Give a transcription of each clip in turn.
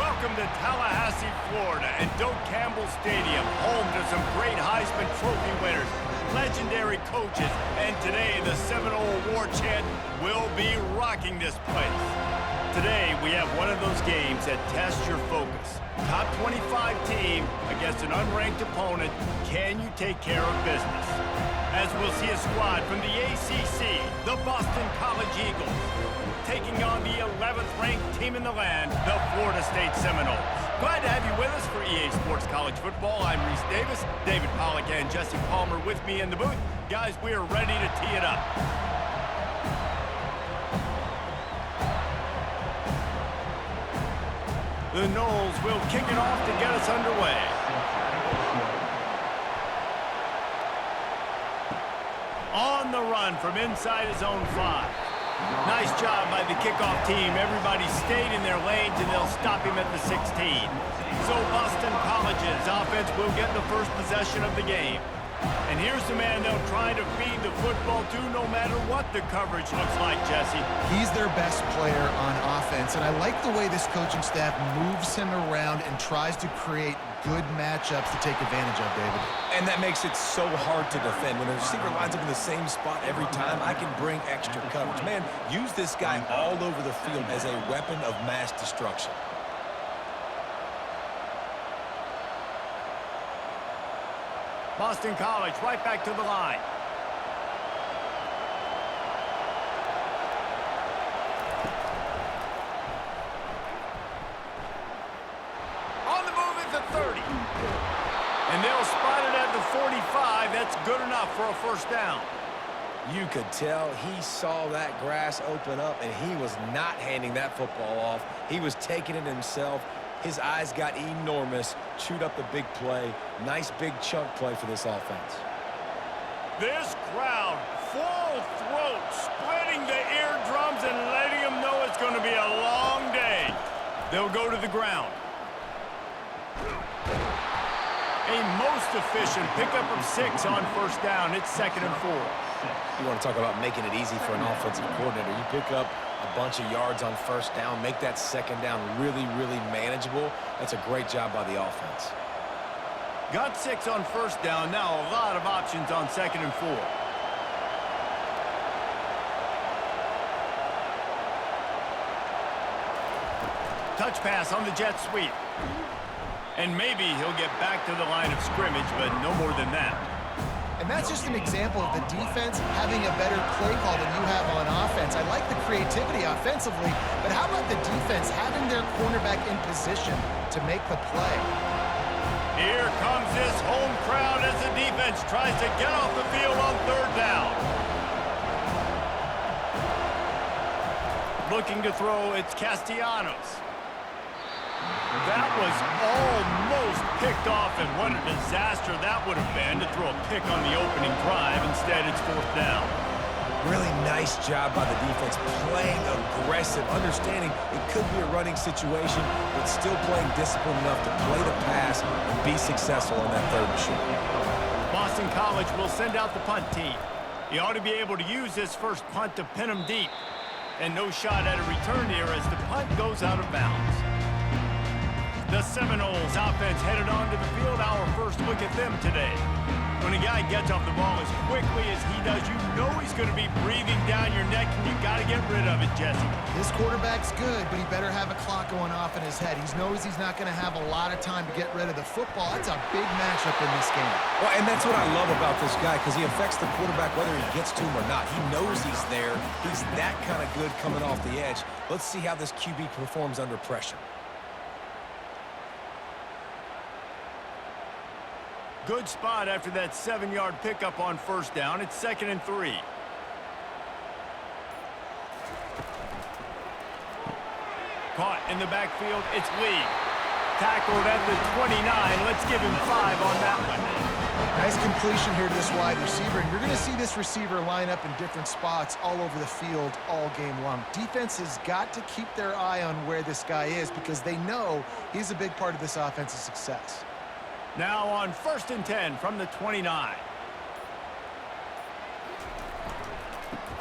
Welcome to Tallahassee, Florida, and Doak Campbell Stadium, home to some great Heisman Trophy winners, legendary coaches, and today the Seminole War Chant will be rocking this place. Today, we have one of those games that tests your focus. Top 25 team against an unranked opponent. Can you take care of business? As we'll see a squad from the ACC, the Boston College Eagles, taking on the 11th ranked team in the land, the Florida State Seminoles. Glad to have you with us for EA Sports College Football. I'm Reese Davis, David Pollack and Jesse Palmer with me in the booth. Guys, we are ready to tee it up. The Noles will kick it off to get us underway. On the run from inside his own 5. Nice job by the kickoff team. Everybody stayed in their lanes, and they'll stop him at the 16. So Boston College's offense will get the first possession of the game. And here's the man they'll try to feed the football to no matter what the coverage looks like, Jesse. He's their best player on offense, and I like the way this coaching staff moves him around and tries to create good matchups to take advantage of, David. And that makes it so hard to defend. When the receiver lines up in the same spot every time, I can bring extra coverage. Man, use this guy all over the field as a weapon of mass destruction. Boston College right back to the line. On the move at the 30. And they'll spot it at the 45. That's good enough for a first down. You could tell he saw that grass open up, and he was not handing that football off. He was taking it himself. His eyes got enormous, chewed up the big play. Nice big chunk play for this offense. This crowd, full throat, splitting the eardrums and letting them know it's going to be a long day. They'll go to the ground. A most efficient pickup of 6 on first down. It's 2nd and 4. You want to talk about making it easy for an offensive coordinator. You pick up a bunch of yards on first down, make that second down really, really manageable. That's a great job by the offense. Got 6 on first down. Now a lot of options on 2nd and 4. Touch pass on the jet sweep. And maybe he'll get back to the line of scrimmage, but no more than that. And that's just an example of the defense having a better play call than you have on offense. I like the creativity offensively, but how about the defense having their cornerback in position to make the play? Here comes this home crowd as the defense tries to get off the field on 3rd down. Looking to throw, it's Castellanos. That was almost picked off, and what a disaster that would have been to throw a pick on the opening drive. Instead, it's 4th down. Really nice job by the defense, playing aggressive, understanding it could be a running situation, but still playing disciplined enough to play the pass and be successful on that 3rd and short. Boston College will send out the punt team. He ought to be able to use this first punt to pin him deep. And no shot at a return here as the punt goes out of bounds. The Seminoles offense headed onto the field. Our first look at them today. When a guy gets off the ball as quickly as he does, you know he's going to be breathing down your neck, and you got to get rid of it, Jesse. This quarterback's good, but he better have a clock going off in his head. He knows he's not going to have a lot of time to get rid of the football. That's a big matchup in this game. Well, and that's what I love about this guy, because he affects the quarterback whether he gets to him or not. He knows he's there. He's that kind of good coming off the edge. Let's see how this QB performs under pressure. Good spot after that 7-yard pickup on first down. It's 2nd and 3. Caught in the backfield. It's Lee. Tackled at the 29. Let's give him 5 on that one. Nice completion here to this wide receiver, and you're going to see this receiver line up in different spots all over the field all game long. Defense has got to keep their eye on where this guy is because they know he's a big part of this offense's success. Now on 1st and 10 from the 29.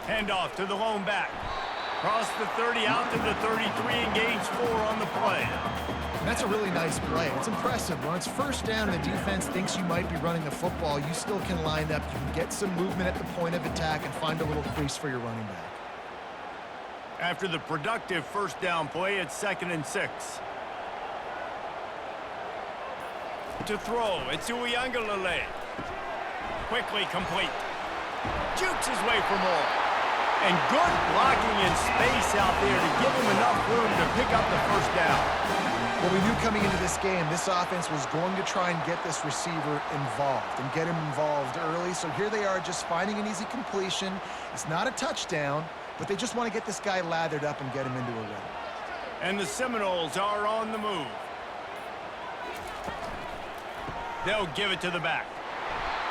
Handoff to the lone back. Cross the 30 out to the 33 and gains 4 on the play. That's a really nice play. It's impressive. When it's first down and the defense thinks you might be running the football, you still can line up. You can get some movement at the point of attack and find a little crease for your running back. After the productive first down play, it's 2nd and 6. To throw, it's Uiagalelei. Quickly complete. Jukes his way for more. And good blocking in space out there to give him enough room to pick up the first down. Well, we knew coming into this game, this offense was going to try and get this receiver involved and get him involved early. So here they are just finding an easy completion. It's not a touchdown, but they just want to get this guy lathered up and get him into a rhythm. And the Seminoles are on the move. They'll give it to the back.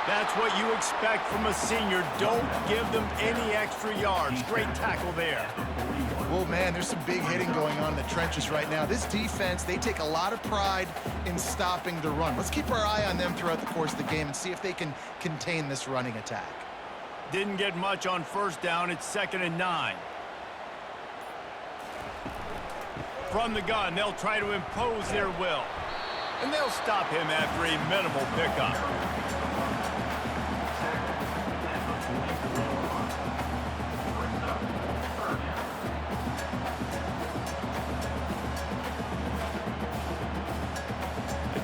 That's what you expect from a senior. Don't give them any extra yards. Great tackle there. Well, man, there's some big hitting going on in the trenches right now. This defense, they take a lot of pride in stopping the run. Let's keep our eye on them throughout the course of the game and see if they can contain this running attack. Didn't get much on first down. It's 2nd and 9. From the gun, they'll try to impose their will. And they'll stop him after a minimal pickup.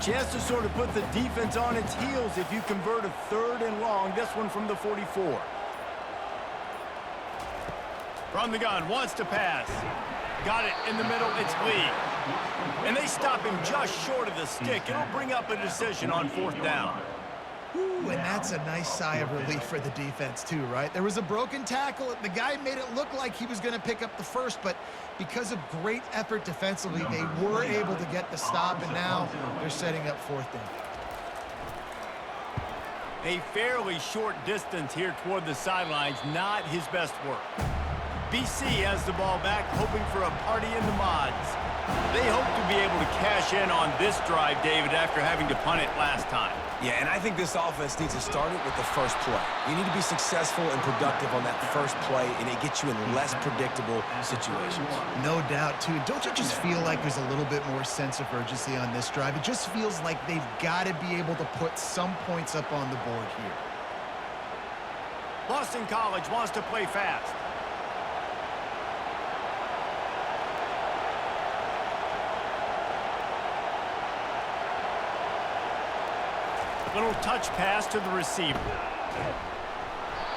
Chance to sort of put the defense on its heels if you convert a 3rd and long. This one from the 44. From the gun, wants to pass. Got it in the middle, it's Lee. And they stop him just short of the stick. It'll bring up a decision on 4th down. Ooh, and that's a nice sigh of relief for the defense too, right? There was a broken tackle. The guy made it look like he was going to pick up the first, but because of great effort defensively, they were able to get the stop, and now they're setting up 4th down. A fairly short distance here toward the sidelines, not his best work. BC has the ball back, hoping for a party in the mods. They hope to be able to cash in on this drive, David, after having to punt it last time. Yeah, and I think this offense needs to start it with the first play. You need to be successful and productive on that first play, and it gets you in less predictable situations. No doubt, too. Don't you just feel like there's a little bit more sense of urgency on this drive? It just feels like they've got to be able to put some points up on the board here. Boston College wants to play fast. Little touch pass to the receiver.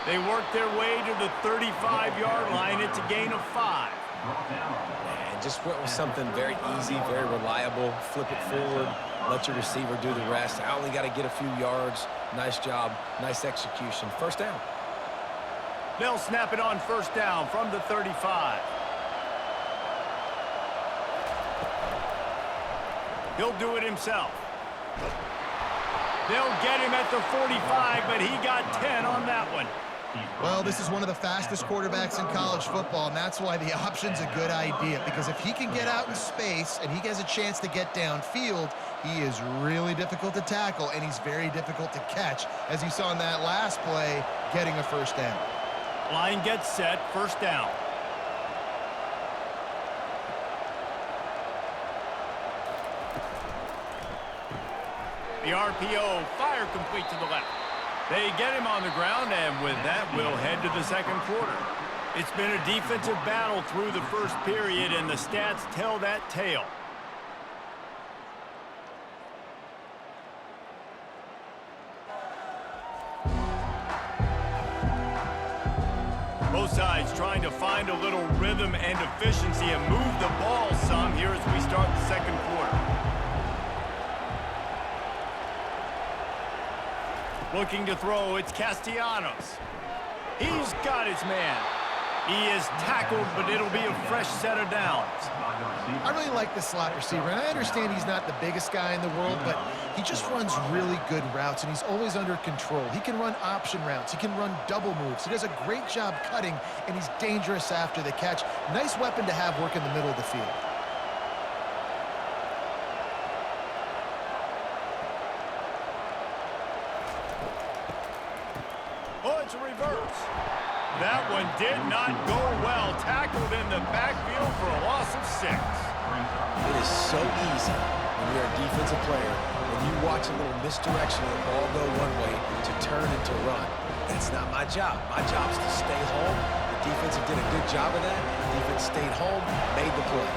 They work their way to the 35-yard line. It's a gain of 5. And just went with something very easy, very reliable. Flip it forward, let your receiver do the rest. I only got to get a few yards. Nice job, nice execution. First down. They'll snap it on first down from the 35. He'll do it himself. They'll get him at the 45, but he got 10 on that one. Well, this is one of the fastest quarterbacks in college football, and that's why the option's a good idea, because if he can get out in space and he has a chance to get downfield, he is really difficult to tackle, and he's very difficult to catch, as you saw in that last play, getting a first down. Line gets set, first down. The RPO, fire complete to the left. They get him on the ground, and with that, we'll head to the second quarter. It's been a defensive battle through the first period, and the stats tell that tale. Both sides trying to find a little rhythm and efficiency and move the ball some here as we start the second quarter. Looking to throw, it's Castellanos. He's got his man. He is tackled, but it'll be a fresh set of downs. I really like this slot receiver, and I understand he's not the biggest guy in the world, but he just runs really good routes, and he's always under control. He can run option routes. He can run double moves. He does a great job cutting, and he's dangerous after the catch. Nice weapon to have work in the middle of the field. Oh, it's a reverse. That one did not go well. Tackled in the backfield for a loss of 6. It is so easy when you're a defensive player, when you watch a little misdirection of the ball go one way to turn and to run. That's not my job. My job is to stay home. The defense did a good job of that. The defense stayed home, made the play.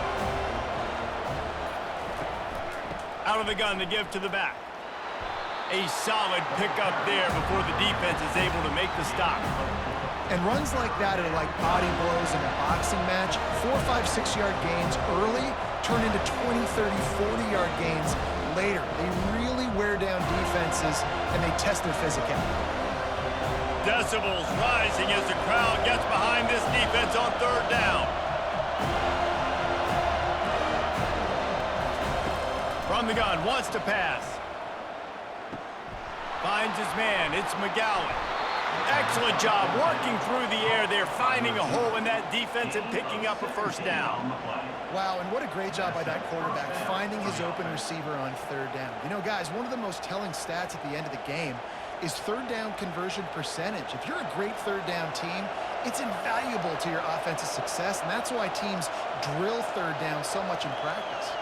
Out of the gun to give to the back. A solid pickup there before the defense is able to make the stop. And runs like that are like body blows in a boxing match. 4, 5, 6-yard gains early turn into 20, 30, 40-yard gains later. They really wear down defenses, and they test their physicality. Decibels rising as the crowd gets behind this defense on third down. From the gun, wants to pass. Finds his man, it's McGowan. Excellent job working through the air there, finding a hole in that defense and picking up a first down. Wow, and what a great job by that quarterback, finding his open receiver on third down. You know, guys, one of the most telling stats at the end of the game is third down conversion percentage. If you're a great third down team, it's invaluable to your offensive success, and that's why teams drill third down so much in practice.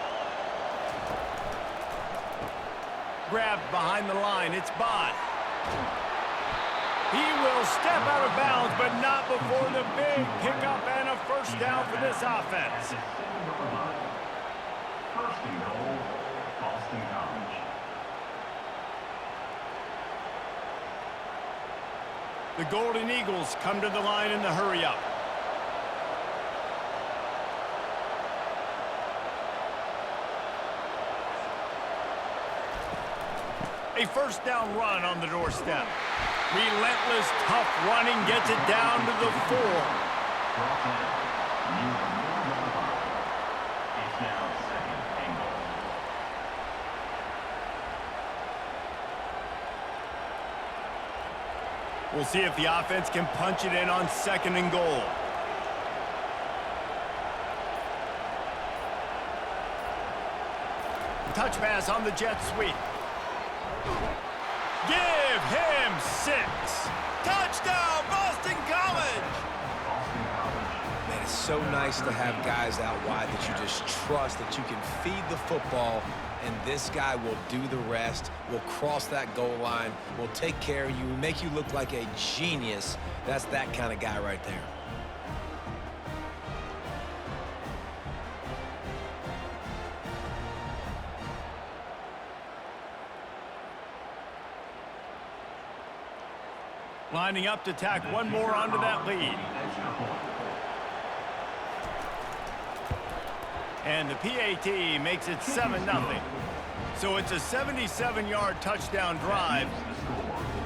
Grabbed behind the line, it's Bond. He will step out of bounds, but not before the big pickup and a first down for this offense. First and goal, Boston College. The Golden Eagles come to the line in the hurry-up. A first down run on the doorstep. Relentless, tough running gets it down to the 4. It's now second and goal. We'll see if the offense can punch it in on second and goal. Touch pass on the jet sweep. Give him 6. Touchdown, Boston College! Man, it's so nice to have guys out wide that you just trust that you can feed the football, and this guy will do the rest, will cross that goal line, will take care of you, make you look like a genius. That's that kind of guy right there. Lining up to tack one more onto that lead. And the PAT makes it 7-0. So it's a 77-yard touchdown drive.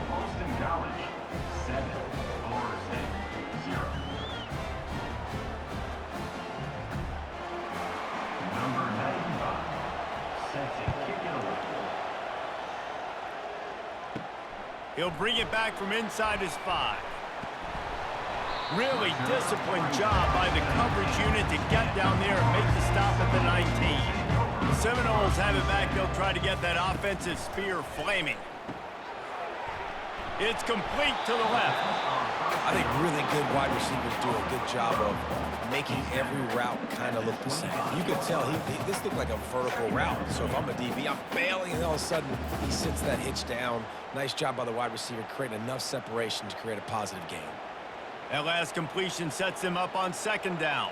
Boston College, 7, Florida State, 0. Number 95, set to kick it away. He'll bring it back from inside his 5. Really disciplined job by the coverage unit to get down there and make the stop at the 19. The Seminoles have it back. They'll try to get that offensive spear flaming. It's complete to the left. I think really good wide receivers do a good job of making every route kind of look the same. You could tell this looked like a vertical route. So if I'm a DB, I'm bailing, and all of a sudden he sits that hitch down. Nice job by the wide receiver creating enough separation to create a positive gain. That last completion sets him up on second down.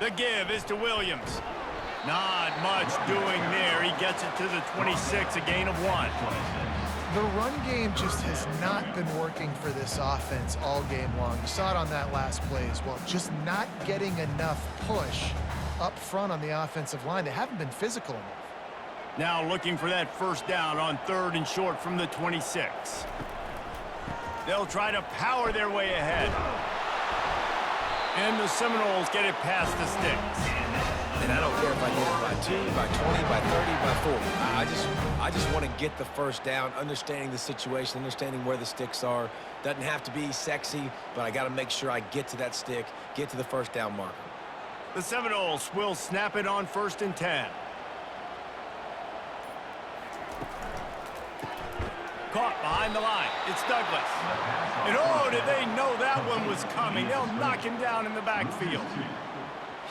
The give is to Williams. Not much doing there. He gets it to the 26, a gain of 1. The run game just has not been working for this offense all game long. You saw it on that last play as well. Just not getting enough push up front on the offensive line. They haven't been physical enough. Now looking for that first down on 3rd and short from the 26. They'll try to power their way ahead. And the Seminoles get it past the sticks. And I don't care if I get it by 2, by 20, by 30, by 40. I just want to get the first down, understanding the situation, understanding where the sticks are. Doesn't have to be sexy, but I got to make sure I get to that stick, get to the first down marker. The Seminoles will snap it on 1st and 10. Caught behind the line. It's Douglas. And oh, did they know that one was coming. They'll knock him down in the backfield.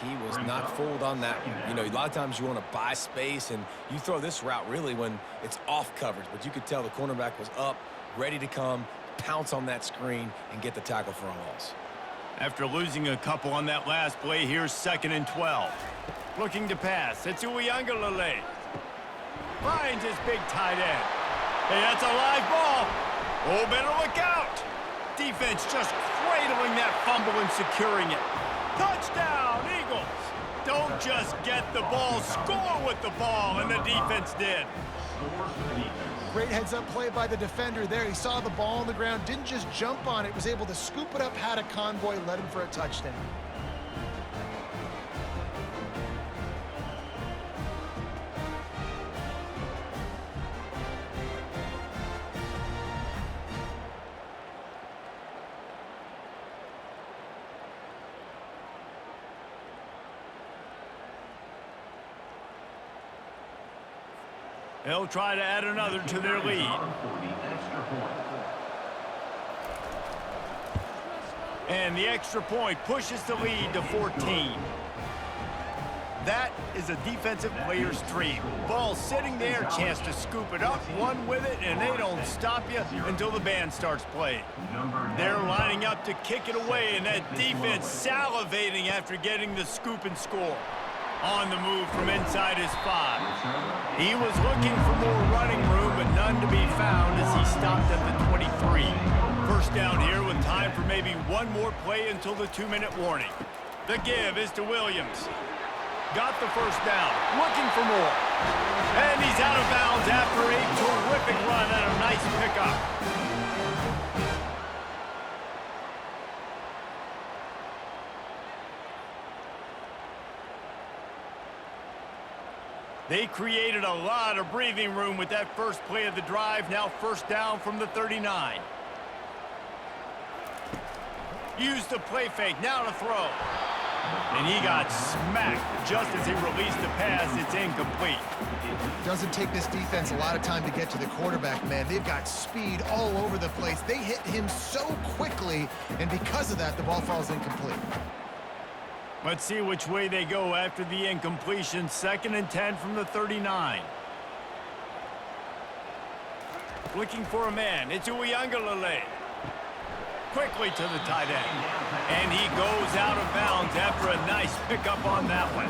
He was not fooled on that one. You know, a lot of times you want to buy space, and you throw this route really when it's off coverage. But you could tell the cornerback was up, ready to come, pounce on that screen, and get the tackle for a loss. After losing a couple on that last play, here's 2nd and 12. Looking to pass. It's Uiagalelei. Finds his big tight end. Hey, that's a live ball. Oh, better look out. Defense just cradling that fumble and securing it. Touchdown, Eagles. Don't just get the ball, score with the ball, and the defense did. Scores for the defense. Great heads-up play by the defender there. He saw the ball on the ground, didn't just jump on it, was able to scoop it up, had a convoy, led him for a touchdown. They'll try to add another to their lead. For the extra point. And the extra point pushes the lead to 14. That is a defensive player's dream. Ball sitting there, chance to scoop it up, run with it, and they don't stop you until the band starts playing. They're lining up to kick it away, and that defense salivating after getting the scoop and score. On the move from inside his 5. He was looking for more running room, but none to be found as he stopped at the 23. First down here with time for maybe one more play until the 2-minute warning. The give is to Williams. Got the first down, looking for more. And he's out of bounds after a terrific run and a nice pickup. They created a lot of breathing room with that first play of the drive. Now first down from the 39. Used the play fake, now to throw. And he got smacked just as he released the pass. It's incomplete. Doesn't take this defense a lot of time to get to the quarterback, man. They've got speed all over the place. They hit him so quickly, and because of that, the ball falls incomplete. Let's see which way they go after the incompletion. 2nd and 10 from the 39. Looking for a man. It's Uiagalelei. Quickly to the tight end. And he goes out of bounds after a nice pickup on that one.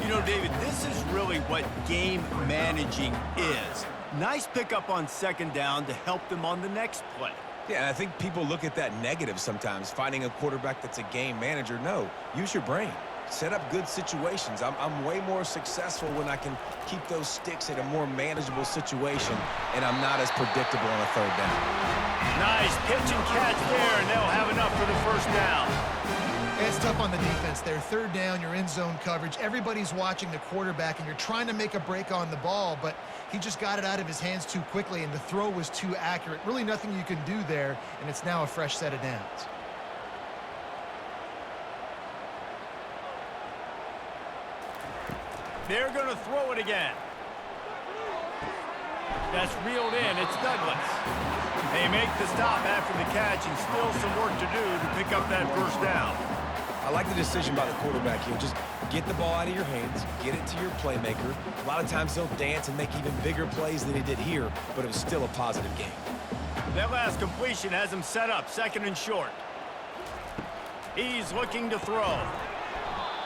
You know, David, this is really what game managing is. Nice pickup on 2nd down to help them on the next play. Yeah, and I think people look at that negative sometimes, finding a quarterback that's a game manager. No, use your brain. Set up good situations. I'm way more successful when I can keep those sticks in a more manageable situation, and I'm not as predictable on a 3rd down. Nice pitch and catch there, and they'll have enough for the first down. It's tough on the defense there. 3rd down, you're in zone coverage. Everybody's watching the quarterback, and you're trying to make a break on the ball, but he just got it out of his hands too quickly, and the throw was too accurate. Really nothing you can do there, and it's now a fresh set of downs. They're going to throw it again. That's reeled in. It's Douglas. They make the stop after the catch, and still some work to do to pick up that first down. I like the decision by the quarterback here. Just get the ball out of your hands, get it to your playmaker. A lot of times they'll dance and make even bigger plays than he did here, but it was still a positive game. That last completion has him set up 2nd and short. He's looking to throw.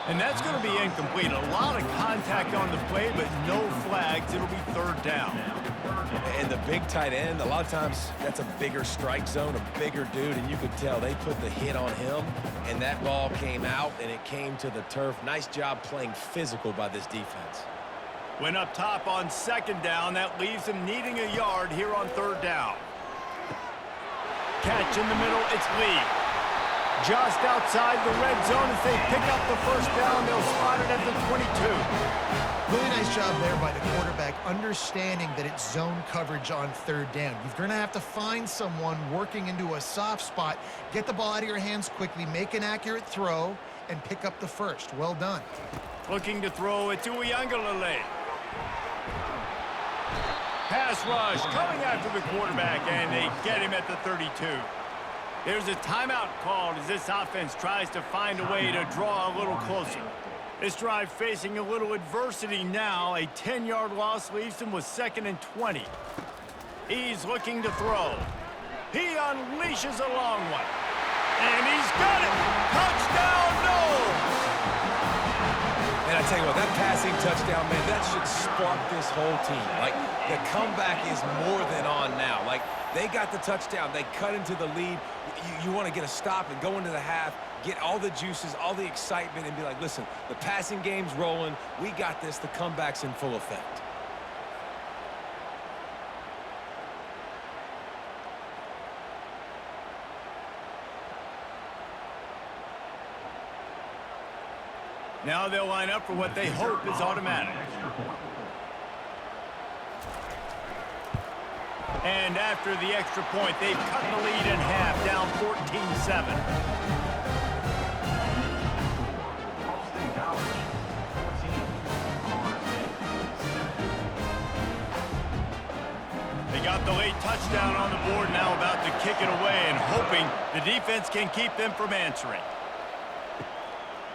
And that's going to be incomplete. A lot of contact on the play, but no flags. It'll be 3rd down. And the big tight end, a lot of times that's a bigger strike zone, a bigger dude, and you could tell they put the hit on him, and that ball came out, and it came to the turf. Nice job playing physical by this defense. Went up top on 2nd down. That leaves him needing a yard here on 3rd down. Catch in the middle. It's Lee. Just outside the red zone as they pick up the first down. They'll spot it at the 22. Really nice job there by the quarterback, understanding that it's zone coverage on 3rd down. You're going to have to find someone working into a soft spot, get the ball out of your hands quickly, make an accurate throw, and pick up the first. Well done. Looking to throw it to Uiagalelei. Pass rush coming after the quarterback, and they get him at the 32. There's a timeout called as this offense tries to find a way to draw a little closer. This drive facing a little adversity now. A 10-yard loss leaves him with 2nd and 20. He's looking to throw. He unleashes a long one. And he's got it! Touchdown, no! And I tell you what, that passing touchdown, man, that should spark this whole team. Like, the comeback is more than on now. Like, they got the touchdown. They cut into the lead. You want to get a stop and go into the half, get all the juices, all the excitement, and be like, listen, the passing game's rolling. We got this. The comeback's in full effect. Now they'll line up for what they hope is automatic. And after the extra point, they've cut the lead in half, down 14-7. They got the late touchdown on the board, now about to kick it away and hoping the defense can keep them from answering.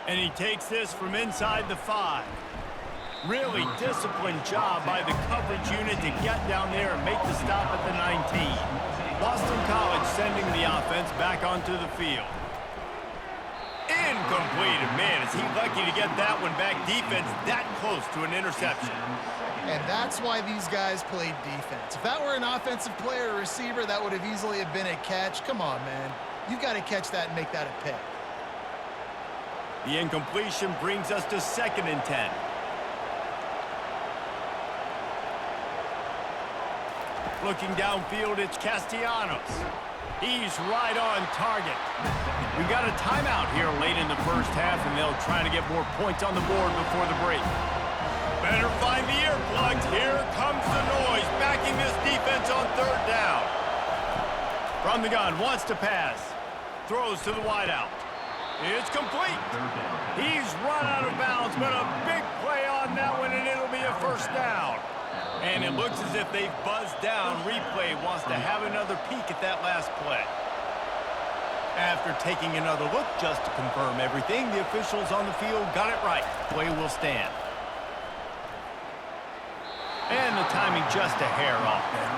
And he takes this from inside the 5. Really disciplined job by the coverage unit to get down there and make the stop at the 19. Boston College sending the offense back onto the field. Incomplete. Man, is he lucky to get that one back. Defense that close to an interception. And that's why these guys played defense. If that were an offensive player or receiver, that would have easily have been a catch. Come on, man. You've got to catch that and make that a pick. The incompletion brings us to 2nd and 10. Looking downfield, it's Castellanos. He's right on target. We've got a timeout here late in the first half, and they'll try to get more points on the board before the break. Better find the earplugs. Here comes the noise, backing this defense on 3rd down. From the gun, wants to pass. Throws to the wideout. It's complete. He's run out of bounds, but a big play on that one, and it'll be a 1st down. And it looks as if they've buzzed down. Replay wants to have another peek at that last play. After taking another look just to confirm everything, the officials on the field got it right. Play will stand. And the timing just a hair off there.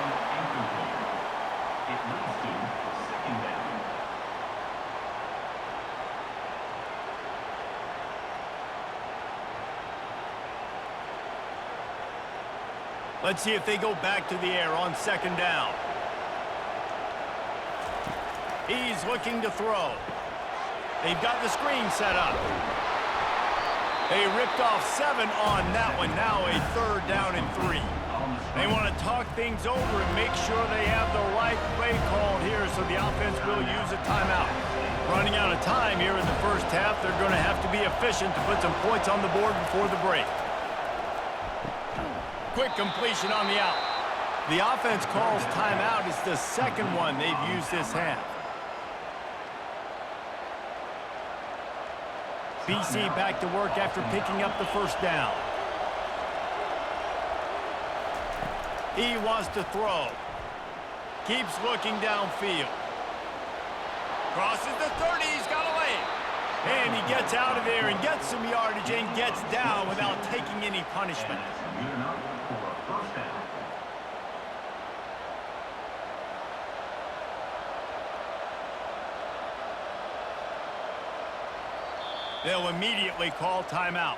It leads to 2nd down. Let's see if they go back to the air on 2nd down. He's looking to throw. They've got the screen set up. They ripped off 7 on that one. Now a 3rd down and 3. They want to talk things over and make sure they have the right play called here, so the offense will use a timeout. Running out of time here in the first half, they're going to have to be efficient to put some points on the board before the break. Quick completion on the out. The offense calls timeout. It's the 2nd one they've used this half. BC back to work after picking up the 1st down. He wants to throw. Keeps looking downfield. Crosses the 30. He's got a lane. And he gets out of there and gets some yardage and gets down without taking any punishment. Good enough for a 1st down. They'll immediately call timeout.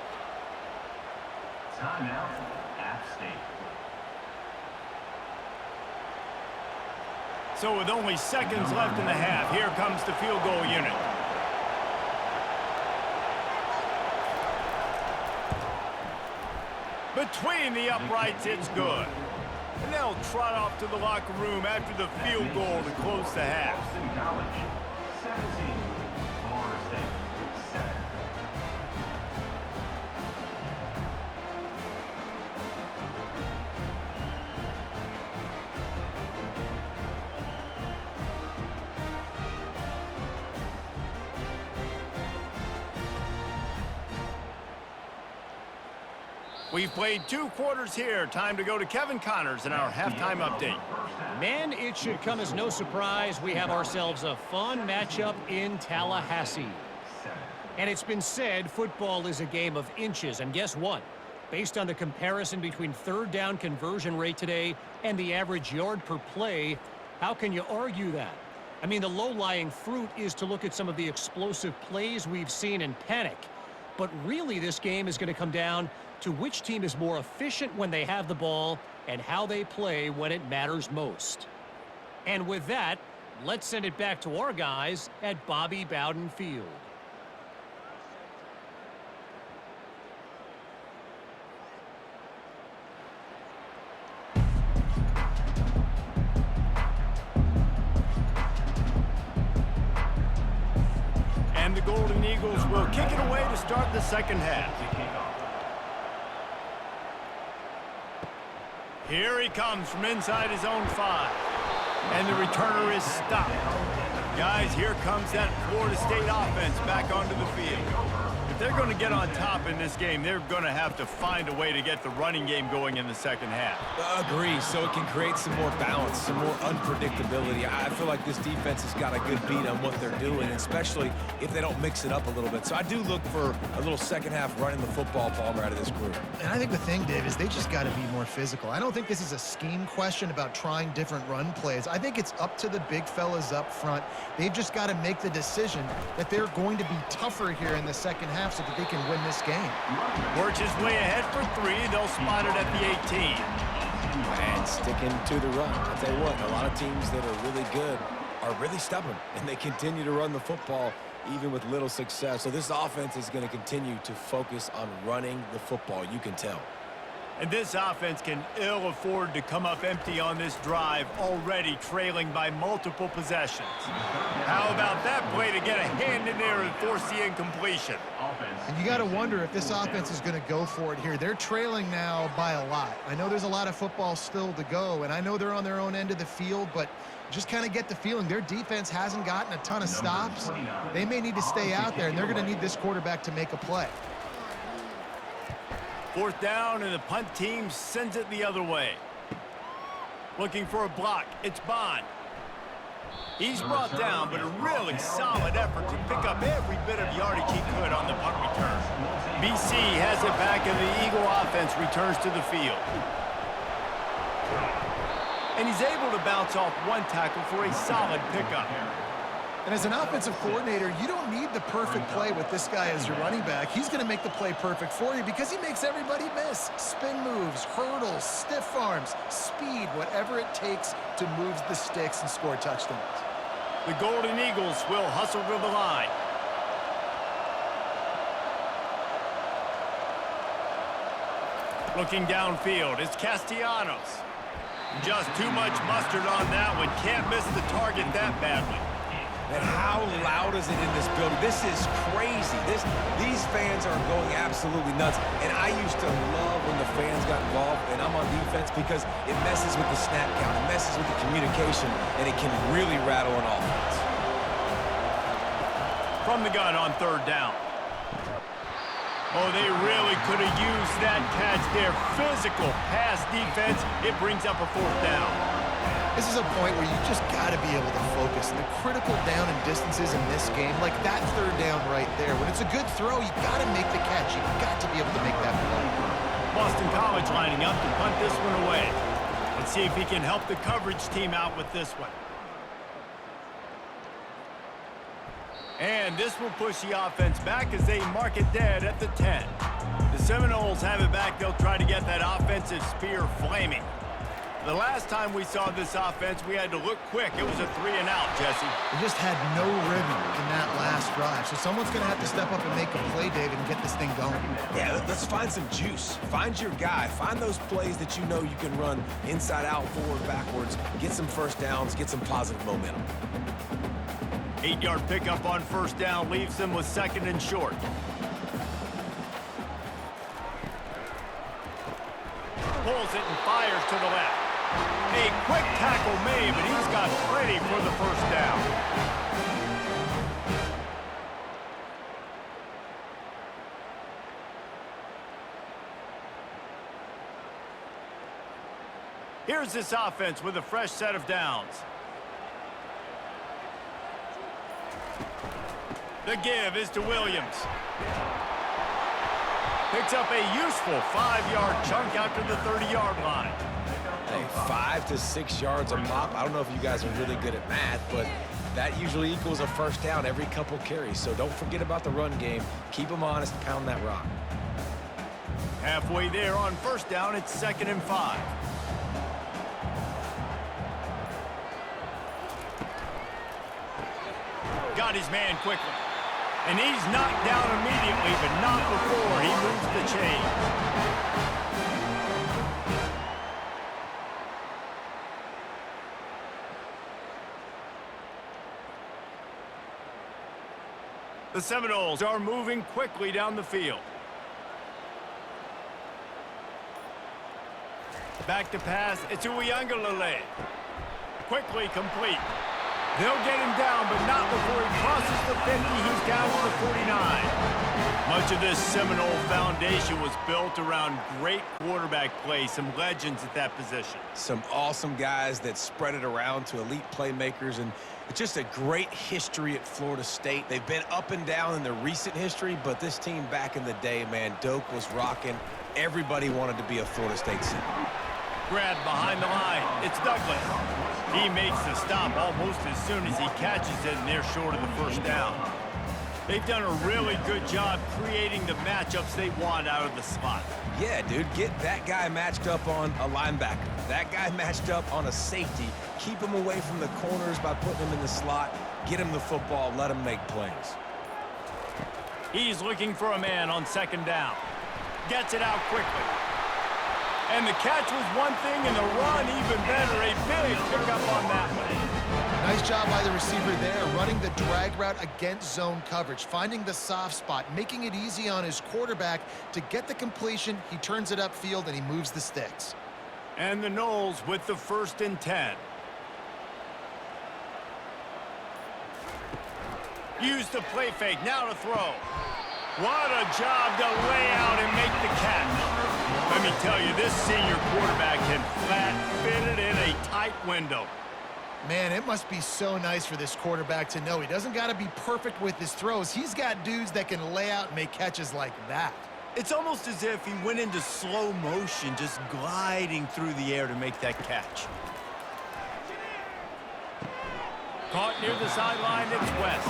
Timeout, App State. So with only seconds left in the half, here comes the field goal unit. Between the uprights, it's good. And they'll trot off to the locker room after the field goal to close the half. Boston College, 17. Florida State, 7. We've played 2 quarters here. Time to go to Kevin Connors in our halftime update. Man, it should come as no surprise we have ourselves a fun matchup in Tallahassee. And it's been said football is a game of inches. And guess what? Based on the comparison between third down conversion rate today and the average yard per play, how can you argue that? I mean, the low-lying fruit is to look at some of the explosive plays we've seen and panic. But really, this game is going to come down to which team is more efficient when they have the ball and how they play when it matters most. And with that, let's send it back to our guys at Bobby Bowden Field. And the Golden Eagles will kick it away to start the second half. Here he comes from inside his own 5. And the returner is stopped. Guys, here comes that Florida State offense back onto the field. If they're going to get on top in this game, they're going to have to find a way to get the running game going in the second half. Agree, so it can create some more balance, some more unpredictability. I feel like this defense has got a good beat on what they're doing, especially if they don't mix it up a little bit. So I do look for a little second half running the football, Palmer, out of this group. And I think the thing, Dave, is they just got to be more physical. I don't think this is a scheme question about trying different run plays. I think it's up to the big fellas up front. They've just got to make the decision that they're going to be tougher here in the second half so that they can win this game. Works his way ahead for 3. They'll spot it at the 18. And sticking to the run. I'll tell you what, a lot of teams that are really good are really stubborn, and they continue to run the football even with little success. So this offense is going to continue to focus on running the football, you can tell. And this offense can ill afford to come up empty on this drive, already trailing by multiple possessions. How about that play to get a hand in there and force the incompletion? And you got to wonder if this offense is going to go for it here. They're trailing now by a lot. I know there's a lot of football still to go, and I know they're on their own end of the field, but just kind of get the feeling their defense hasn't gotten a ton of stops. They may need to stay out there, and they're going to need this quarterback to make a play. 4th down, and the punt team sends it the other way. Looking for a block. It's Bond. He's brought down, but a really solid effort to pick up every bit of yardage he could on the punt return. BC has it back, and the Eagle offense returns to the field. And he's able to bounce off 1 tackle for a solid pickup. And as an offensive coordinator, you don't need the perfect play with this guy as your running back. He's going to make the play perfect for you because he makes everybody miss. Spin moves, hurdles, stiff arms, speed, whatever it takes to move the sticks and score touchdowns. The Golden Eagles will hustle to the line. Looking downfield, it's Castellanos. Just too much mustard on that one. Can't miss the target that badly. And how loud is it in this building? This is crazy. These fans are going absolutely nuts. And I used to love when the fans got involved, and I'm on defense, because it messes with the snap count, it messes with the communication, and it can really rattle an offense. From the gun on 3rd down. Oh, they really could have used that catch there. Physical pass defense. It brings up a 4th down. This is a point where you just got to be able to focus. The critical down and distances in this game, like that 3rd down right there. When it's a good throw, you got to make the catch. You got to be able to make that play. Boston College lining up to punt this one away. Let's see if he can help the coverage team out with this one. And this will push the offense back as they mark it dead at the 10. The Seminoles have it back. They'll try to get that offensive spear flaming. The last time we saw this offense, we had to look quick. It was a 3-and-out, Jesse. They just had no rhythm in that last drive. So someone's going to have to step up and make a play, David, and get this thing going. Yeah, let's find some juice. Find your guy. Find those plays that you know you can run inside out, forward, backwards. Get some 1st downs. Get some positive momentum. 8-yard pickup on 1st down leaves them with 2nd and short. Pulls it and fires to the left. A quick tackle made, but he's got plenty for the 1st down. Here's this offense with a fresh set of downs. The give is to Williams. Picks up a useful 5-yard chunk out to the 30-yard line. Hey, 5 to 6 yards a pop. I don't know if you guys are really good at math, but that usually equals a first down every couple carries. So don't forget about the run game. Keep them honest, pound that rock. Halfway there on first down, it's 2nd and 5. Got his man quickly. And he's knocked down immediately, but not before he moves the chains. The Seminoles are moving quickly down the field. Back to pass, it's Uiagalelei. Quickly complete. They'll get him down, but not before he crosses the 50. He's down to the 49. Much of this Seminole foundation was built around great quarterback play, some legends at that position. Some awesome guys that spread it around to elite playmakers, and it's just a great history at Florida State. They've been up and down in the recent history, but this team back in the day, man, Doak was rocking. Everybody wanted to be a Florida State Seminole. Grabbed behind the line. It's Douglas. He makes the stop almost as soon as he catches it, and they're short of the first down. They've done a really good job creating the matchups they want out of the slot. Yeah, dude, get that guy matched up on a linebacker. That guy matched up on a safety. Keep him away from the corners by putting him in the slot. Get him the football. Let him make plays. He's looking for a man on 2nd down. Gets it out quickly. And the catch was one thing, and the run even better. A big pickup on that one. Nice job by the receiver there, running the drag route against zone coverage, finding the soft spot, making it easy on his quarterback to get the completion. He turns it upfield, and he moves the sticks. And the Noles with the 1st and 10. Use the play fake, now to throw. What a job to lay out and make the catch. Let me tell you, this senior quarterback can flat fit it in a tight window. Man, it must be so nice for this quarterback to know he doesn't got to be perfect with his throws. He's got dudes that can lay out and make catches like that. It's almost as if he went into slow motion, just gliding through the air to make that catch. Caught near the sideline, it's West.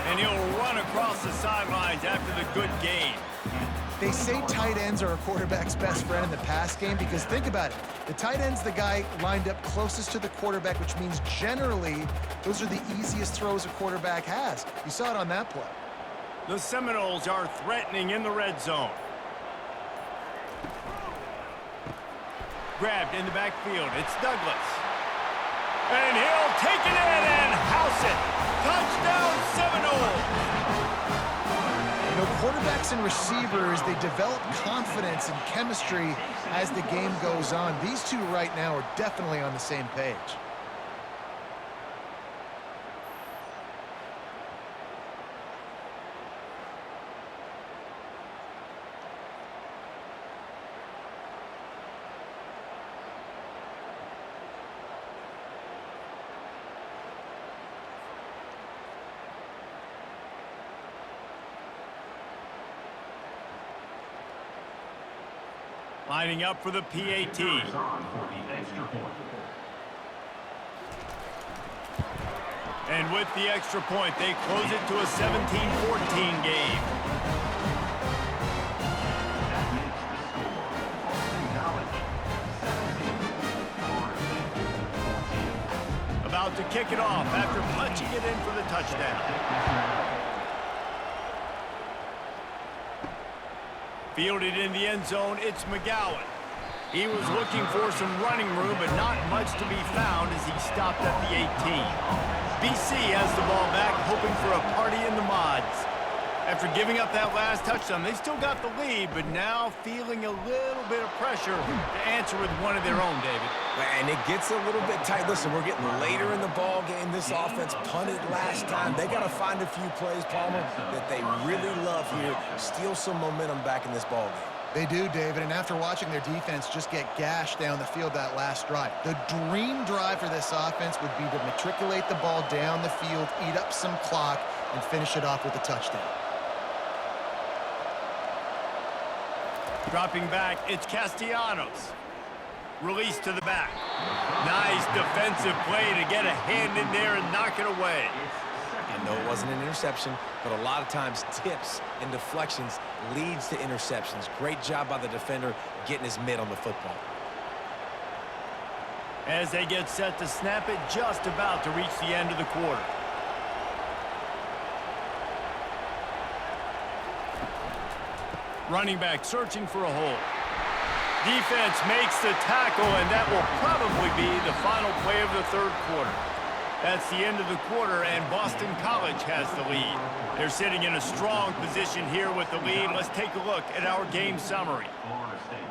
And he'll run across the sidelines after the good gain. They say tight ends are a quarterback's best friend in the pass game because think about it. The tight end's the guy lined up closest to the quarterback, which means generally those are the easiest throws a quarterback has. You saw it on that play. The Seminoles are threatening in the red zone. Grabbed in the backfield. It's Douglas. And he'll take it in and house it. Touchdown Seminoles! You know, quarterbacks and receivers, they develop confidence and chemistry as the game goes on. These two right now are definitely on the same page. Lining up for the PAT. And with the extra point, they close it to a 17-14 game. About to kick it off after punching it in for the touchdown. Fielded in the end zone, it's McGowan. He was looking for some running room, but not much to be found as he stopped at the 18. BC has the ball back, hoping for a party in the mods. After giving up that last touchdown, they still got the lead, but now feeling a little bit of pressure to answer with one of their own, David. And it gets a little bit tight. Listen, we're getting later in the ball game. This offense punted last time. They got to find a few plays, Palmer, that they really love here. Steal some momentum back in this ball game. They do, David, and after watching their defense just get gashed down the field that last drive, the dream drive for this offense would be to matriculate the ball down the field, eat up some clock, and finish it off with a touchdown. Dropping back, it's Castellanos. Release to the back. Nice defensive play to get a hand in there and knock it away. I know it wasn't an interception, but a lot of times tips and deflections leads to interceptions. Great job by the defender getting his mitt on the football. As they get set to snap it, just about to reach the end of the quarter. Running back searching for a hole. Defense makes the tackle, and that will probably be the final play of the third quarter. That's the end of the quarter, and Boston College has the lead. They're sitting in a strong position here with the lead. Let's take a look at our game summary. Florida State,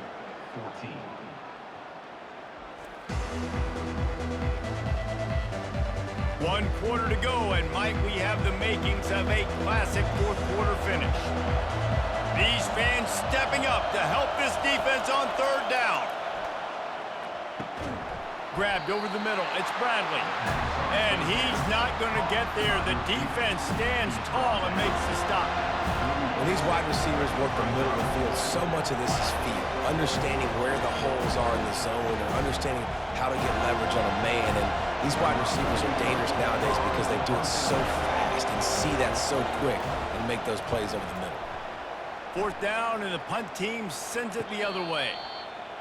14. One quarter to go, and might we have the makings of a classic fourth quarter finish. These fans stepping up to help this defense on third down. Grabbed over the middle. It's Bradley. And he's not going to get there. The defense stands tall and makes the stop. When these wide receivers work the middle of the field, so much of this is feel. Understanding where the holes are in the zone or understanding how to get leverage on a man. And these wide receivers are dangerous nowadays because they do it so fast and see that so quick and make those plays over the middle. Fourth down, and the punt team sends it the other way.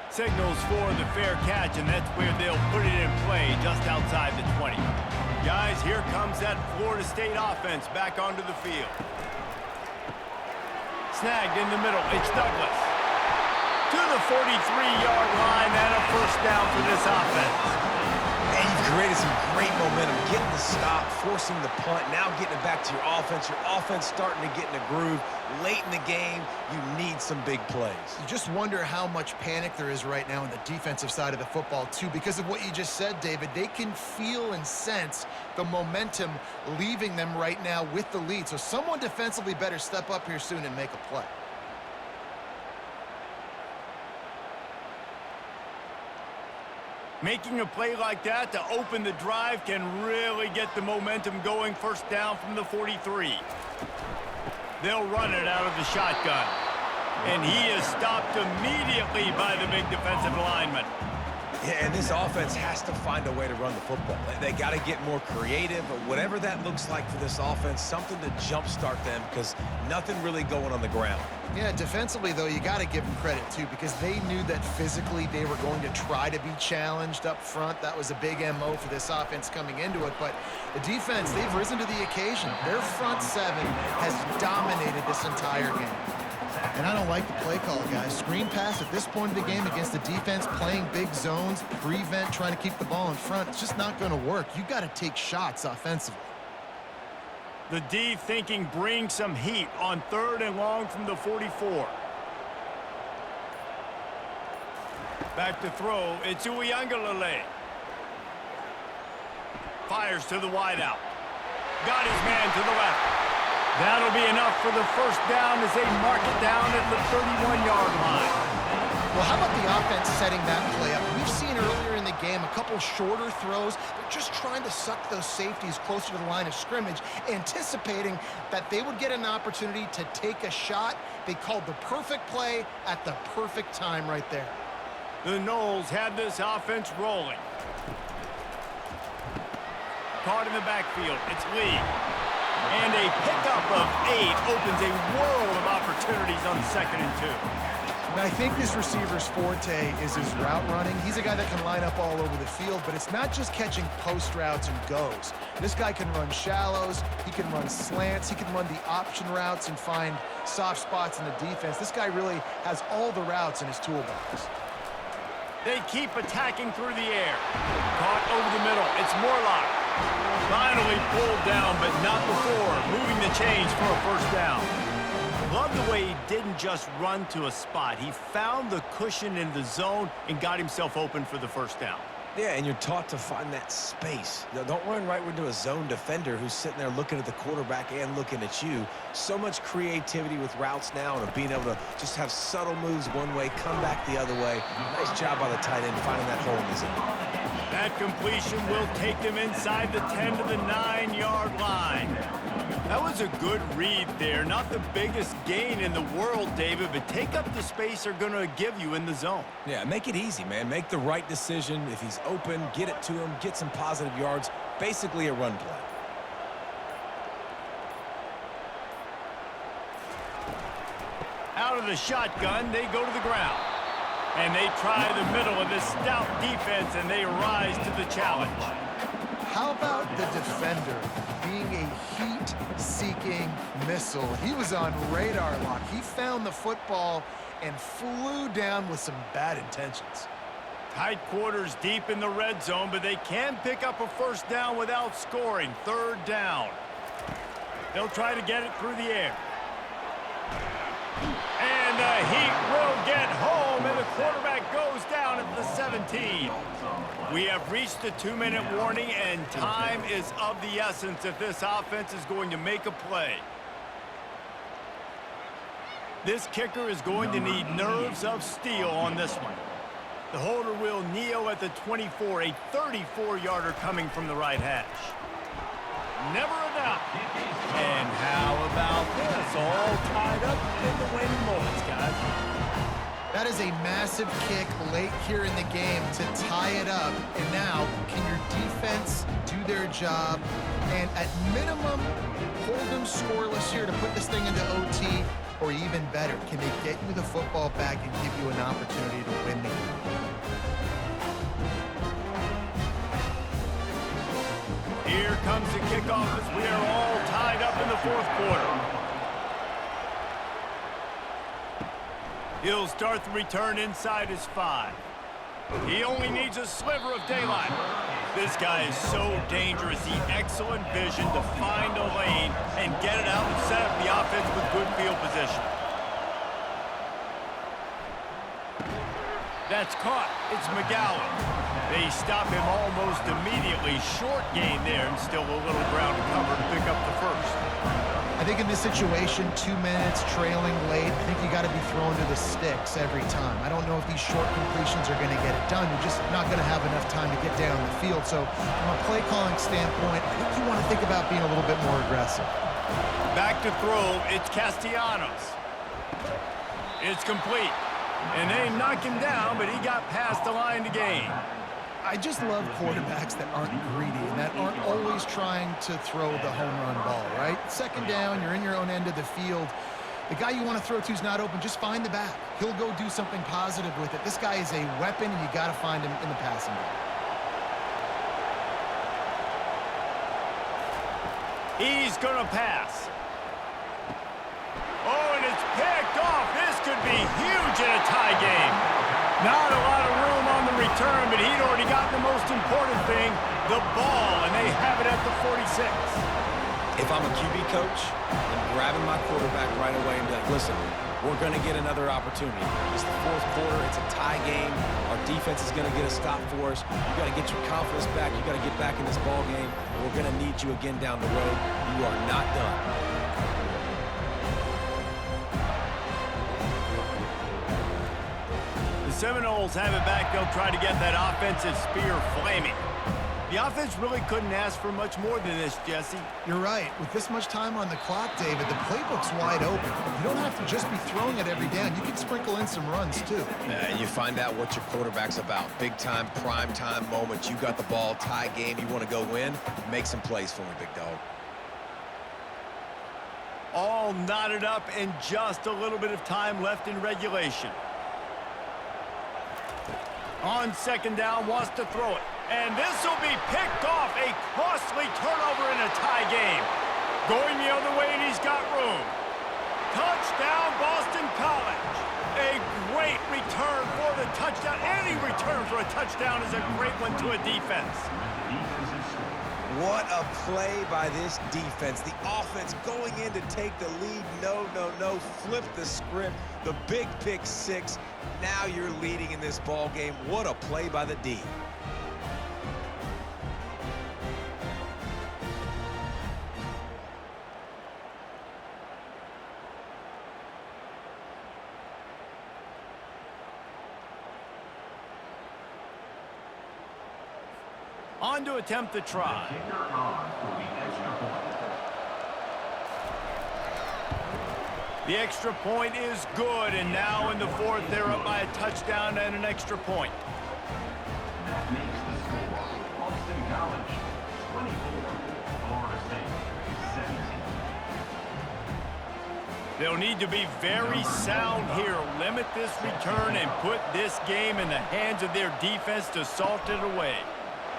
Signals for the fair catch, and that's where they'll put it in play just outside the 20. Guys, here comes that Florida State offense back onto the field. Snagged in the middle. It's Douglas. To the 43-yard line, and a first down for this offense. And you've created some great momentum, getting the stop, forcing the punt, now getting it back to your offense. Your offense starting to get in a groove. Late in the game, you need some big plays. You just wonder how much panic there is right now on the defensive side of the football, too, because of what you just said, David. They can feel and sense the momentum leaving them right now with the lead. So someone defensively better step up here soon and make a play. Making a play like that to open the drive can really get the momentum going. First down from the 43. They'll run it out of the shotgun. And he is stopped immediately by the big defensive lineman. Yeah, and this offense has to find a way to run the football. They got to get more creative, but whatever that looks like for this offense, something to jumpstart them because nothing really going on the ground. Yeah, defensively, though, you got to give them credit, too, because they knew that physically they were going to try to be challenged up front. That was a big MO for this offense coming into it. But the defense, they've risen to the occasion. Their front seven has dominated this entire game. And I don't like the play call, guys. Screen pass at this point of the game against the defense, playing big zones, prevent, trying to keep the ball in front. It's just not going to work. You got to take shots offensively. The D thinking bring some heat on third and long from the 44. Back to throw. It's Uiagalelei. Fires to the wideout. Got his man to the left. That'll be enough for the first down as they mark it down at the 31-yard line. Well, how about the offense setting that play up? We've seen earlier in the game a couple shorter throws. They're just trying to suck those safeties closer to the line of scrimmage, anticipating that they would get an opportunity to take a shot. They called the perfect play at the perfect time right there. The Noles had this offense rolling. Caught in the backfield. It's Lee. And a pickup of 8 opens a world of opportunities on 2nd and 2. Now, I think this receiver's forte is his route running. He's a guy that can line up all over the field, but it's not just catching post routes and goes. This guy can run shallows, he can run slants, he can run the option routes and find soft spots in the defense. This guy really has all the routes in his toolbox. They keep attacking through the air. Caught over the middle. It's Morlock. Finally pulled down, but not before. Moving the chains for a first down. Love the way he didn't just run to a spot. He found the cushion in the zone and got himself open for the first down. Yeah, and you're taught to find that space. Don't run right into a zone defender who's sitting there looking at the quarterback and looking at you. So much creativity with routes now and being able to just have subtle moves one way, come back the other way. Nice job by the tight end finding that hole in the zone. That completion will take them inside the 10 to the 9-yard line. That was a good read there. Not the biggest gain in the world, David, but take up the space they're going to give you in the zone. Yeah, make it easy, man. Make the right decision. If he's open, get it to him, get some positive yards. Basically a run play. Out of the shotgun, they go to the ground. And they try the middle of this stout defense, and they rise to the challenge. How about the defender being a heat-seeking missile? He was on radar lock. He found the football and flew down with some bad intentions. Tight quarters deep in the red zone, but they can pick up a first down without scoring. Third down. They'll try to get it through the air. And the Heat will get home, and the quarterback goes down at the 17. We have reached the 2-minute warning, and time is of the essence if this offense is going to make a play. This kicker is going to need nerves of steel on this one. The holder will kneel at the 24, a 34-yarder coming from the right hash. Never a doubt. And how about this? All tied up in the waning moments, guys. That is a massive kick late here in the game to tie it up. And now, can your defense do their job and at minimum hold them scoreless here to put this thing into OT? Or even better, can they get you the football back and give you an opportunity to win the game? Here comes the kickoff as we are all tied up in the fourth quarter. He'll start the return inside his 5. He only needs a sliver of daylight. This guy is so dangerous. He excellent vision to find a lane and get it out and set up the offense with good field position. That's caught. It's McGowan. They stop him almost immediately. Short gain there and still a little ground to cover to pick up the first. I think in this situation, 2 minutes, trailing late, I think you got to be thrown to the sticks every time. I don't know if these short completions are going to get it done. You're just not going to have enough time to get down the field. So from a play calling standpoint, I think you want to think about being a little bit more aggressive. Back to throw, it's Castellanos. It's complete. And they knock him down, but he got past the line to gain. I just love quarterbacks that aren't greedy and that aren't always trying to throw the home run ball, right? Second down, you're in your own end of the field. The guy you want to throw to is not open. Just find the back. He'll go do something positive with it. This guy is a weapon, and you got to find him in the passing game. He's going to pass. Oh, and it's picked off. This could be huge in a tie game. Not a lot of room on the return, but he'd already gotten the most important thing, the ball, and they have it at the 46. If I'm a QB coach, I'm grabbing my quarterback right away and be like, listen, we're going to get another opportunity. It's the fourth quarter. It's a tie game. Our defense is going to get a stop for us. You got to get your confidence back. You got to get back in this ball game. We're going to need you again down the road. You are not done. The Seminoles have it back. They'll try to get that offensive spear flaming. The offense really couldn't ask for much more than this, Jesse. You're right. With this much time on the clock, David, the playbook's wide open. You don't have to just be throwing it every down. You can sprinkle in some runs, too. And you find out what your quarterback's about. Big time, prime time moment. You got the ball, tie game. You want to go win? Make some plays for me, big dog. All knotted up and just a little bit of time left in regulation. On second down, wants to throw it. And this will be picked off. A costly turnover in a tie game. Going the other way, and he's got room. Touchdown, Boston College. A great return for the touchdown. Any return for a touchdown is a great one to a defense. What a play by this defense. The offense going in to take the lead. No. Flip the script. The big pick six. Now you're leading in this ball game. What a play by the D. On to attempt the try. Kicker on for the extra point. The extra point is good, and now in the fourth, they're up by a touchdown and an extra point. That makes the score Boston College 24, Florida State 17. They'll need to be very sound here, limit this return, and put this game in the hands of their defense to salt it away.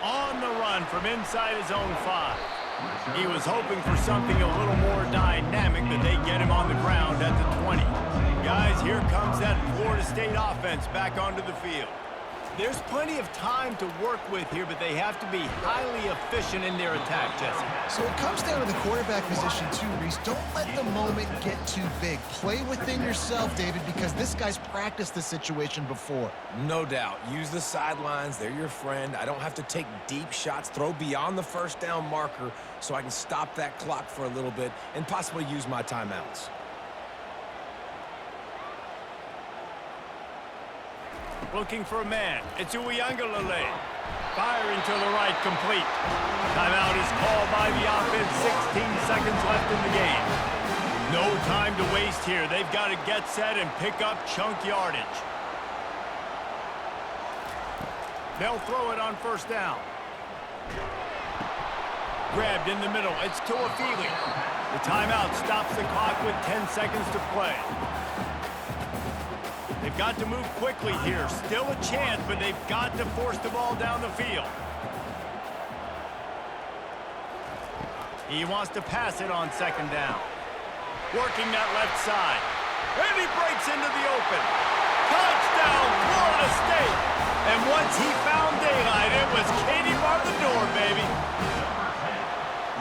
On the run from inside his own 5. He was hoping for something a little more dynamic, but they get him on the ground at the 20. Guys, here comes that Florida State offense back onto the field. There's plenty of time to work with here, but they have to be highly efficient in their attack, Jesse. So it comes down to the quarterback position too, Reese. Don't let the moment get too big. Play within yourself, David, because this guy's practiced the situation before. No doubt. Use the sidelines. They're your friend. I don't have to take deep shots, throw beyond the first down marker so I can stop that clock for a little bit and possibly use my timeouts. Looking for a man. It's Uiagalelei. Firing to the right, complete. Timeout is called by the offense. 16 seconds left in the game. No time to waste here. They've got to get set and pick up chunk yardage. They'll throw it on first down. Grabbed in the middle. It's Tuafili. The timeout stops the clock with 10 seconds to play. They've got to move quickly here. Still a chance, but they've got to force the ball down the field. He wants to pass it on second down. Working that left side. And he breaks into the open. Touchdown, Florida State. And once he found daylight, it was Katie bar the door, baby.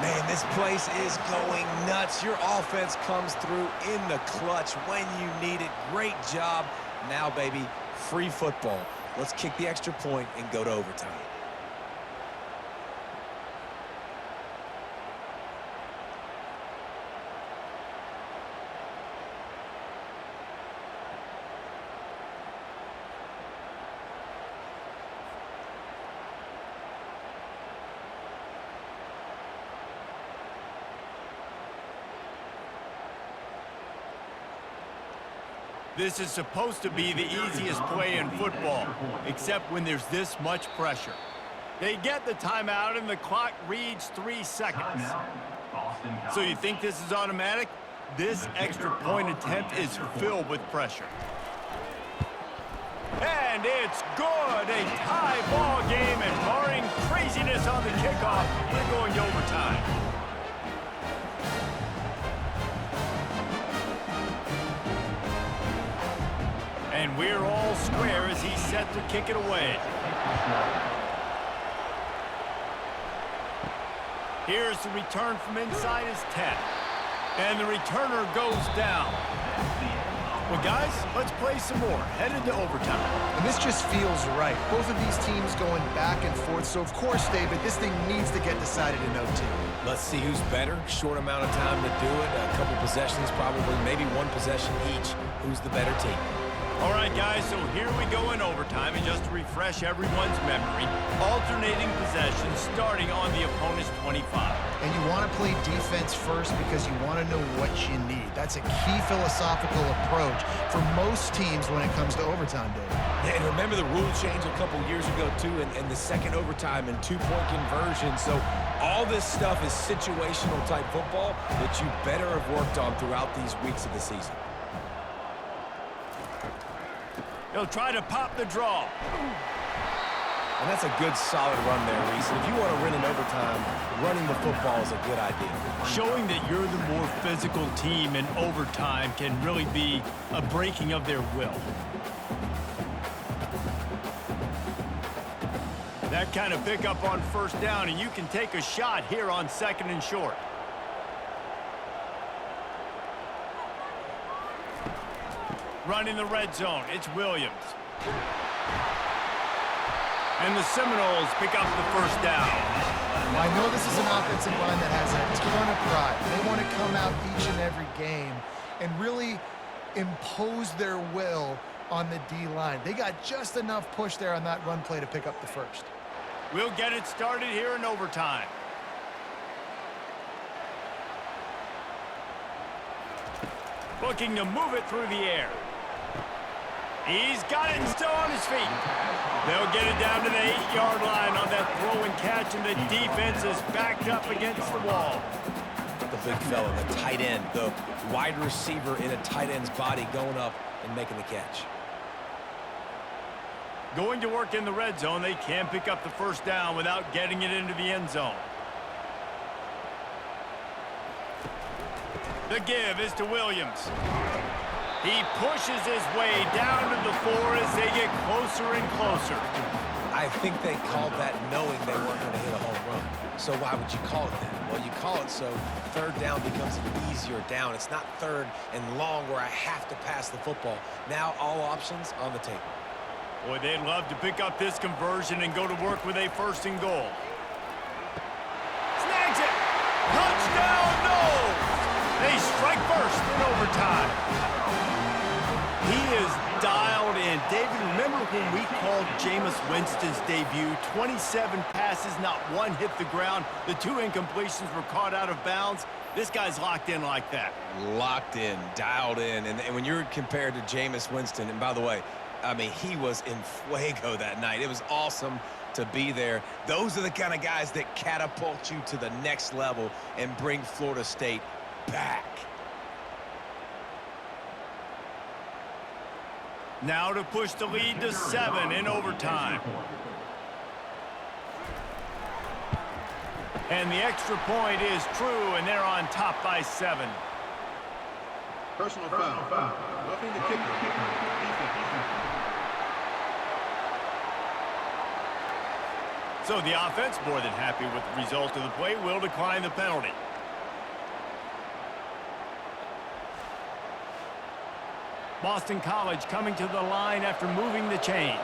Man, this place is going nuts. Your offense comes through in the clutch when you need it. Great job. Now, baby, free football. Let's kick the extra point and go to overtime. This is supposed to be the easiest play in football, except when there's this much pressure. They get the timeout, and the clock reads 3 seconds. Boston College. So you think this is automatic? This extra point attempt is filled with pressure. And it's good! A tie ball game, and barring craziness on the kickoff, we're going to overtime. And we're all square as he's set to kick it away. Here's the return from inside his 10. And the returner goes down. Well, guys, let's play some more. Headed to overtime. And this just feels right. Both of these teams going back and forth. So, of course, David, this thing needs to get decided in OT. Let's see who's better. Short amount of time to do it. A couple possessions, probably maybe one possession each. Who's the better team? All right, guys, so here we go in overtime, and just to refresh everyone's memory, alternating possessions starting on the opponent's 25. And you want to play defense first because you want to know what you need. That's a key philosophical approach for most teams when it comes to overtime, David. And remember the rule change a couple years ago, too, and the second overtime and two-point conversion. So all this stuff is situational type football that you better have worked on throughout these weeks of the season. He'll try to pop the draw. And that's a good, solid run there, Reese. And if you want to win in overtime, running the football is a good idea. Showing that you're the more physical team in overtime can really be a breaking of their will. That kind of pickup on first down, and you can take a shot here on second and short. Running the red zone, it's Williams. And the Seminoles pick up the first down. Well, I know this is an offensive line that has a ton of pride. They want to come out each and every game and really impose their will on the D-line. They got just enough push there on that run play to pick up the first. We'll get it started here in overtime. Looking to move it through the air. He's got it and still on his feet. They'll get it down to the 8-yard line on that throw and catch, and the defense is backed up against the wall. The big fella, the tight end, the wide receiver in a tight end's body going up and making the catch. Going to work in the red zone, they can pick up the first down without getting it into the end zone. The give is to Williams. He pushes his way down to the floor as they get closer and closer. I think they called that knowing they weren't going to hit a home run. So why would you call it that? Well, you call it so third down becomes an easier down. It's not third and long where I have to pass the football. Now all options on the table. Boy, they'd love to pick up this conversion and go to work with a first and goal. Snags it! Touchdown, no! They strike first in overtime. He is dialed in. David, remember when we called Jameis Winston's debut? 27 passes, not one hit the ground. The 2 incompletions were caught out of bounds. This guy's locked in like that. Locked in, dialed in. And when you're compared to Jameis Winston, and by the way, I mean, he was in fuego that night. It was awesome to be there. Those are the kind of guys that catapult you to the next level and bring Florida State back. Now to push the lead to 7 in overtime. And the extra point is true, and they're on top by 7. Personal foul. Roughing the kicker. So the offense, more than happy with the result of the play, will decline the penalty. Boston College coming to the line after moving the chains.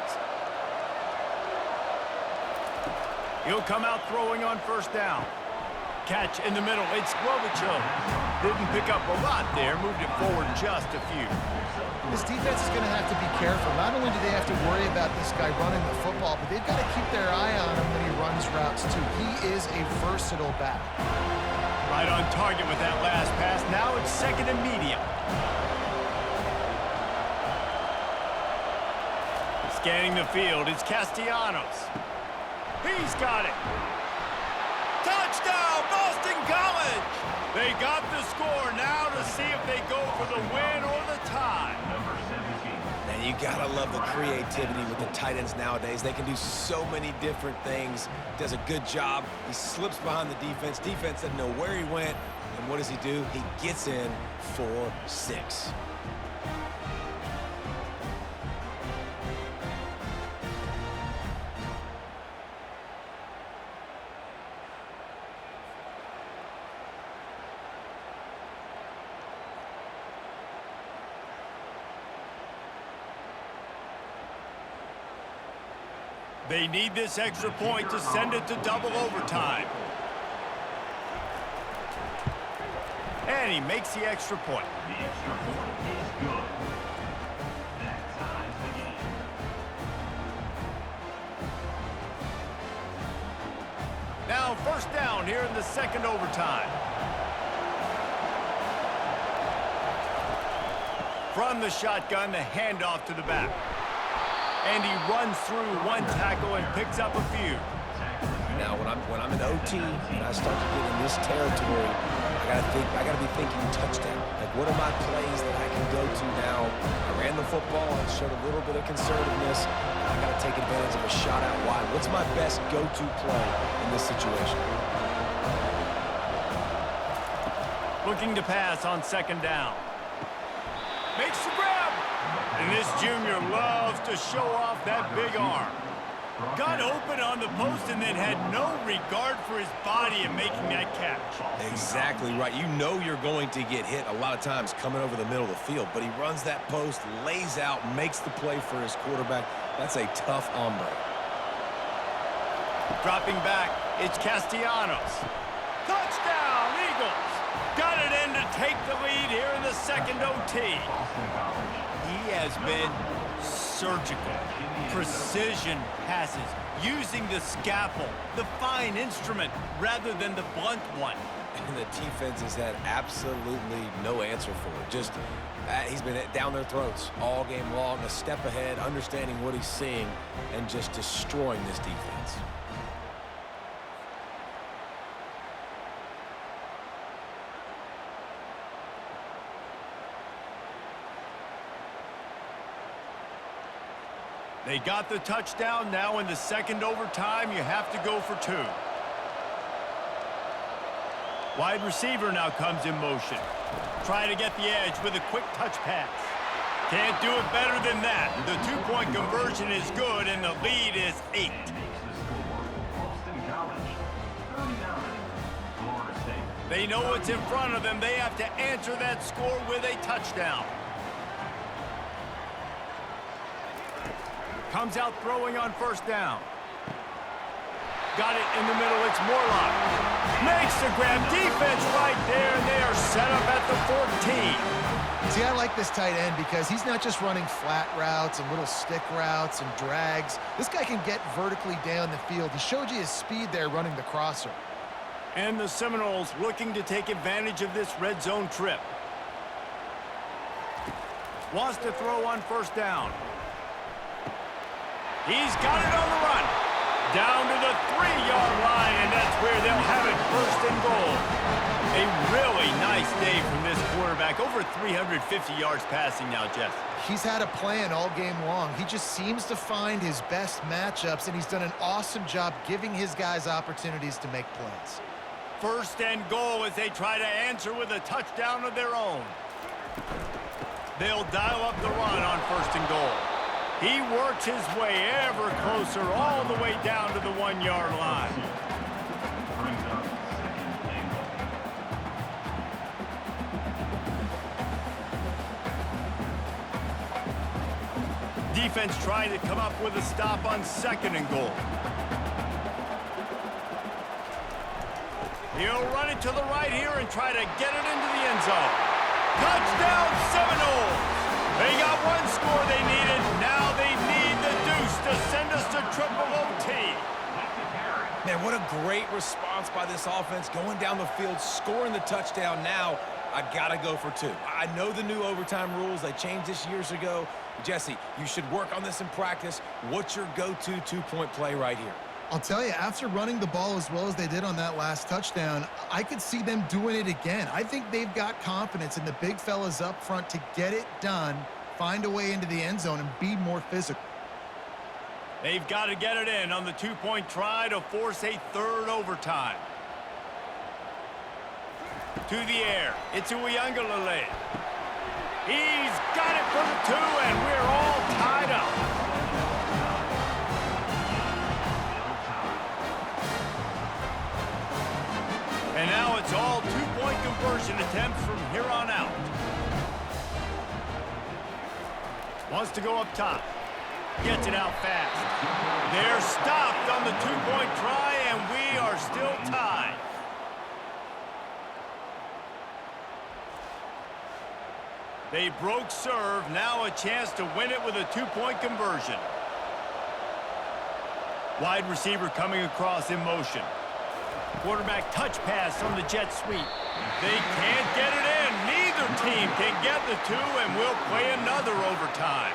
He'll come out throwing on first down. Catch in the middle. It's Glovichuk. Didn't pick up a lot there. Moved it forward just a few. This defense is going to have to be careful. Not only do they have to worry about this guy running the football, but they've got to keep their eye on him when he runs routes, too. He is a versatile back. Right on target with that last pass. Now it's second and medium. Scanning the field, it's Castellanos. He's got it. Touchdown, Boston College! They got the score. Now to see if they go for the win or the tie. Number 17. And you gotta love the creativity with the tight ends nowadays. They can do so many different things. Does a good job. He slips behind the defense. Defense doesn't know where he went. And what does he do? He gets in for 6. They need this extra point to send it to double overtime. And he makes the extra point. The extra point is good. That ties the game. Now first down here in the second overtime. From the shotgun, the handoff to the back. And he runs through one tackle and picks up a few. Now, when I'm in OT and I start to get in this territory, I gotta be thinking touchdown. Like, what are my plays that I can go to now? I ran the football and showed a little bit of conservativeness. I gotta take advantage of a shot out wide. What's my best go-to play in this situation? Looking to pass on second down. Makes the grab. And this junior loves to show off that big arm. Got open on the post and then had no regard for his body in making that catch. Exactly right. You know you're going to get hit a lot of times coming over the middle of the field, but he runs that post, lays out, makes the play for his quarterback. That's a tough hombre. Dropping back, it's Castellanos. Touchdown, Eagles! Got it in to take the lead here in the second OT. Boston College. He has been surgical, precision passes, using the scalpel, the fine instrument, rather than the blunt one. And the defense has had absolutely no answer for it. Just, he's been down their throats all game long, a step ahead, understanding what he's seeing, and just destroying this defense. They got the touchdown. Now in the second overtime, you have to go for 2. Wide receiver now comes in motion. Try to get the edge with a quick touch pass. Can't do it better than that. The 2-point conversion is good, and the lead is 8. They know what's in front of them. They have to answer that score with a touchdown. Comes out throwing on first down. Got it in the middle. It's Morlock. Makes the grab. Defense right there, and they are set up at the 14. See, I like this tight end because he's not just running flat routes and little stick routes and drags. This guy can get vertically down the field. He showed you his speed there running the crosser. And the Seminoles looking to take advantage of this red zone trip. Wants to throw on first down. He's got it on the run. Down to the 3-yard line, and that's where they'll have it, first and goal. A really nice day from this quarterback. Over 350 yards passing now, Jeff. He's had a plan all game long. He just seems to find his best matchups, and he's done an awesome job giving his guys opportunities to make plays. First and goal as they try to answer with a touchdown of their own. They'll dial up the run on first and goal. He works his way ever closer all the way down to the 1-yard line. Defense trying to come up with a stop on second and goal. He'll run it to the right here and try to get it into the end zone. Touchdown Seminoles! They got one score they needed. Now they need the deuce to send us to triple OT. Man, what a great response by this offense, going down the field, scoring the touchdown. Now, I gotta go for 2. I know the new overtime rules. They changed this years ago. Jesse, you should work on this in practice. What's your go-to 2-point play right here? I'll tell you, after running the ball as well as they did on that last touchdown, I could see them doing it again. I think they've got confidence in the big fellas up front to get it done, find a way into the end zone, and be more physical. They've got to get it in on the 2-point try to force a third overtime. To the air. It's Uiagalelei. He's got it for the 2, and we're all tied up. And now it's all 2-point conversion attempts from here on out. Wants to go up top. Gets it out fast. They're stopped on the 2-point try, and we are still tied. They broke serve. Now a chance to win it with a 2-point conversion. Wide receiver coming across in motion. Quarterback touch pass on the jet sweep. They can't get it in. Neither team can get the 2, and we'll play another overtime.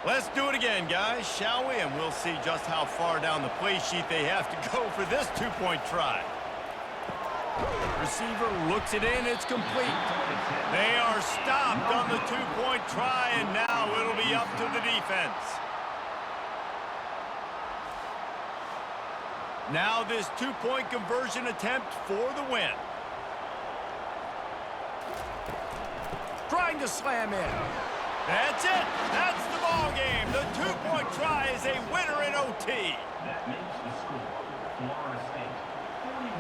Let's do it again, guys, shall we? And we'll see just how far down the play sheet they have to go for this 2-point try. Receiver looks it in. It's complete. They are stopped on the 2-point try, and now it'll be up to the defense. Now this 2-point conversion attempt for the win. Trying to slam in. That's it. That's the ball game. The 2-point try is a winner in OT. That makes the score Florida State 41,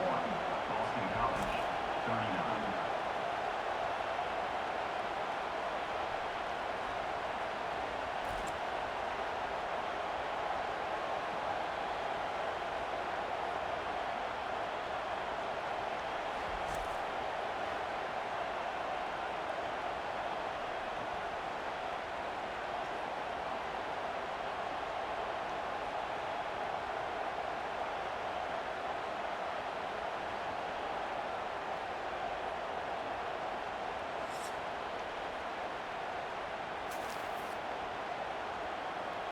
Boston College 39.